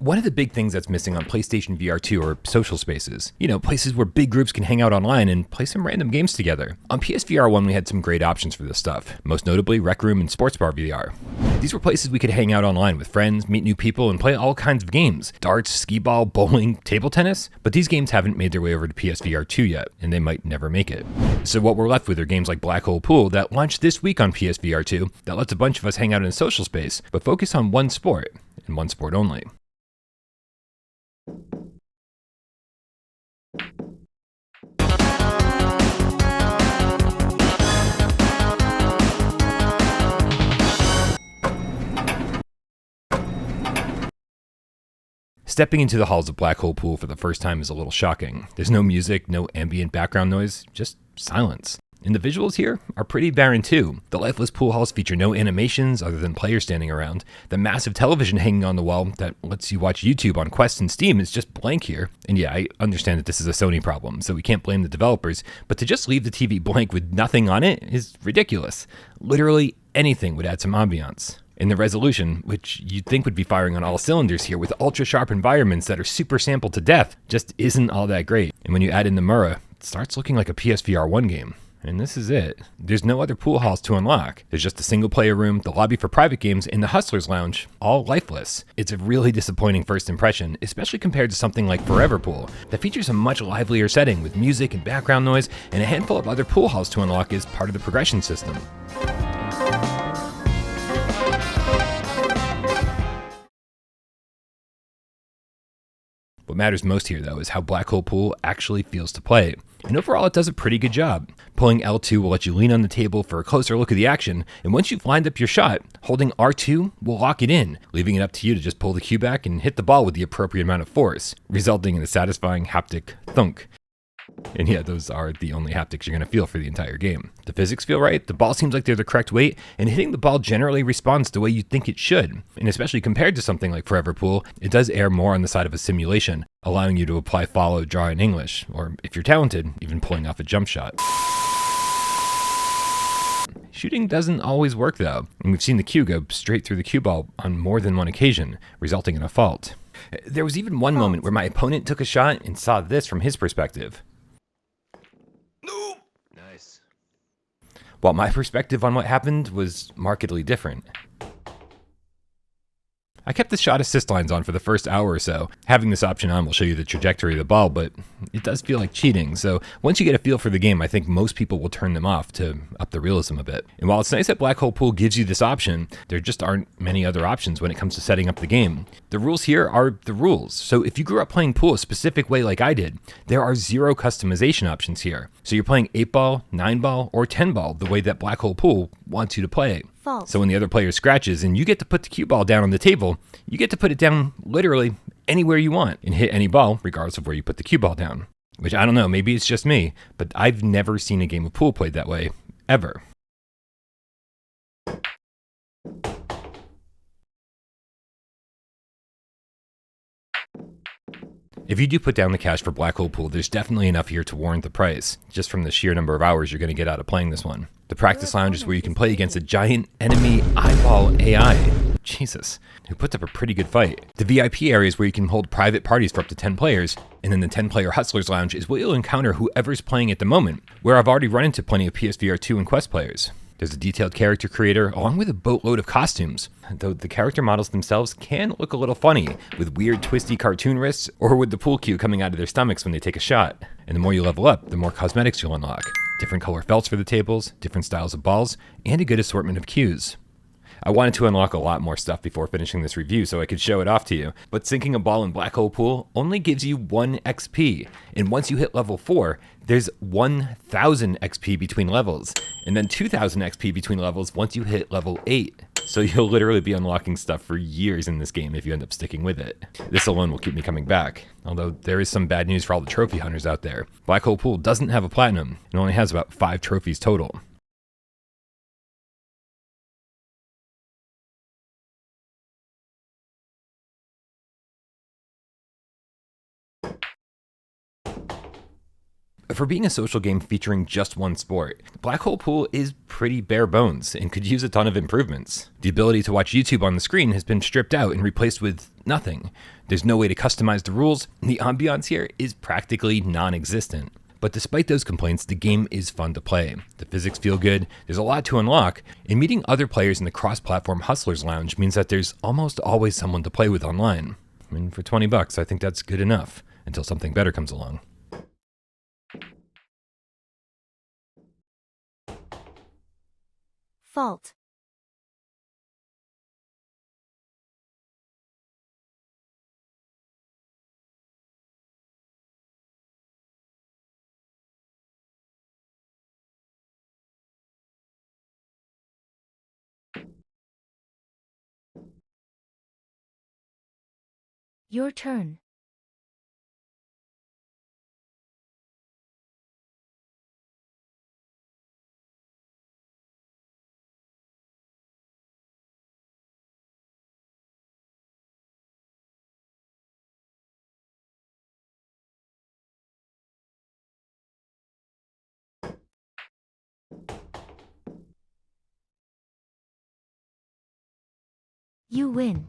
One of the big things that's missing on PlayStation VR2 are social spaces. You know, places where big groups can hang out online and play some random games together. On PSVR1, we had some great options for this stuff, most notably Rec Room and Sports Bar VR. These were places we could hang out online with friends, meet new people, and play all kinds of games. Darts, skee-ball, bowling, table tennis. But these games haven't made their way over to PSVR2 yet, and they might never make it. So what we're left with are games like Black Hole Pool that launched this week on PSVR2 that lets a bunch of us hang out in a social space, but focus on one sport, and one sport only. Stepping into the halls of Black Hole Pool for the first time is a little shocking. There's no music, no ambient background noise, just silence. And the visuals here are pretty barren too. The lifeless pool halls feature no animations other than players standing around. The massive television hanging on the wall that lets you watch YouTube on Quest and Steam is just blank here. And yeah, I understand that this is a Sony problem, so we can't blame the developers, but to just leave the TV blank with nothing on it is ridiculous. Literally anything would add some ambiance. And the resolution, which you'd think would be firing on all cylinders here with ultra-sharp environments that are super sampled to death, just isn't all that great. And when you add in the Mura, it starts looking like a PSVR1 game. And this is it. There's no other pool halls to unlock. There's just a single player room, the lobby for private games, and the Hustler's Lounge, all lifeless. It's a really disappointing first impression, especially compared to something like Forever Pool, that features a much livelier setting with music and background noise, and a handful of other pool halls to unlock as part of the progression system. What matters most here, though, is how Black Hole Pool actually feels to play. And overall, it does a pretty good job. Pulling L2 will let you lean on the table for a closer look at the action, and once you've lined up your shot, holding R2 will lock it in, leaving it up to you to just pull the cue back and hit the ball with the appropriate amount of force, resulting in a satisfying haptic thunk. And yeah, those are the only haptics you're going to feel for the entire game. The physics feel right, the ball seems like they're the correct weight, and hitting the ball generally responds the way you'd think it should. And especially compared to something like Forever Pool, it does err more on the side of a simulation, allowing you to apply follow, draw in English, or if you're talented, even pulling off a jump shot. Shooting doesn't always work though, and we've seen the cue go straight through the cue ball on more than one occasion, resulting in a fault. There was even one moment where my opponent took a shot and saw this from his perspective. Nice. While my perspective on what happened was markedly different. I kept the shot assist lines on for the first hour or so. Having this option on will show you the trajectory of the ball, but it does feel like cheating. So once you get a feel for the game, I think most people will turn them off to up the realism a bit. And while it's nice that Black Hole Pool gives you this option, there just aren't many other options when it comes to setting up the game. The rules here are the rules. So if you grew up playing pool a specific way like I did, there are zero customization options here. So you're playing 8-ball, 9-ball, or 10-ball the way that Black Hole Pool wants you to play. False. So when the other player scratches and you get to put the cue ball down on the table, you get to put it down literally anywhere you want and hit any ball regardless of where you put the cue ball down. Which I don't know, maybe it's just me, but I've never seen a game of pool played that way, ever. If you do put down the cash for Black Hole Pool, there's definitely enough here to warrant the price, just from the sheer number of hours you're going to get out of playing this one. The practice lounge is where you can play against a giant enemy eyeball AI, Jesus, who puts up a pretty good fight. The VIP area is where you can hold private parties for up to 10 players, and then the 10-player Hustlers Lounge is where you'll encounter whoever's playing at the moment, where I've already run into plenty of PSVR2 and Quest players. There's a detailed character creator, along with a boatload of costumes, though the character models themselves can look a little funny, with weird twisty cartoon wrists, or with the pool cue coming out of their stomachs when they take a shot. And the more you level up, the more cosmetics you'll unlock. Different color felts for the tables, different styles of balls, and a good assortment of cues. I wanted to unlock a lot more stuff before finishing this review so I could show it off to you, but sinking a ball in Black Hole Pool only gives you 1 XP, and once you hit level 4, there's 1,000 XP between levels, and then 2,000 XP between levels once you hit level 8. So you'll literally be unlocking stuff for years in this game if you end up sticking with it. This alone will keep me coming back, although there is some bad news for all the trophy hunters out there. Black Hole Pool doesn't have a platinum, it only has about 5 trophies total. for being a social game featuring just one sport, Black Hole Pool is pretty bare bones and could use a ton of improvements. The ability to watch YouTube on the screen has been stripped out and replaced with nothing. There's no way to customize the rules, and the ambiance here is practically non-existent. But despite those complaints, the game is fun to play. The physics feel good, there's a lot to unlock, and meeting other players in the cross-platform Hustlers Lounge means that there's almost always someone to play with online. And for $20, I think that's good enough, until something better comes along. Fault. Your turn. You win.